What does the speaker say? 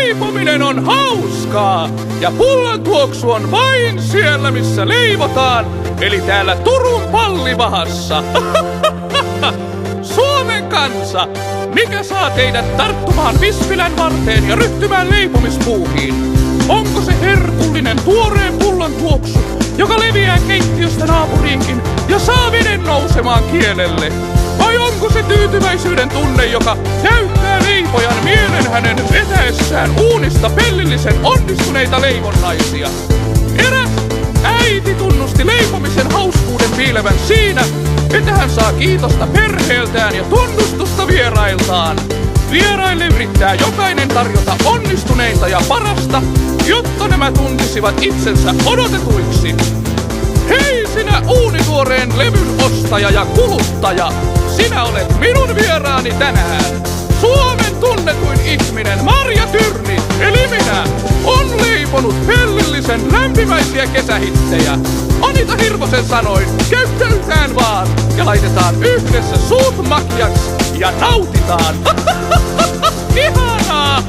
leipominen on hauskaa ja pullan tuoksu on vain siellä, missä leivotaan, eli täällä Turun Pallivahassa. Suomen kansa, mikä saa teidät tarttumaan Vispilän varteen ja ryhtymään leipomispuuhiin? Onko se herkullinen tuoreen pullan tuoksu, joka leviää keittiöstä naapuriinkin ja saa veden nousemaan kielelle? Vai onko se tyytyväisyyden tunne, joka täyttää leipojan mielen hänen vetäessään uunista pellillisen onnistuneita leivonnaisia? Eräs äiti tunnusti leipomisen hauskuuden piilevän siinä, että hän saa kiitosta perheeltään ja tunnustusta vierailtaan. Vieraille yrittää jokainen tarjota onnistuneinta ja parasta, jotta nämä tuntisivat itsensä odotetuiksi. Hei sinä uunituoreen levyn ostaja ja kuluttaja! Sinä olet minun vieraani tänään! Suomen tunnetuin ihminen Marja Tyrni, eli minä, on leiponut pellillisen lämpimäisiä kesähittejä. Anita Hirvosen sanoin, käyttäytään vaan ja laitetaan yhdessä suut makiaksi ja nautitaan! Ihanaa!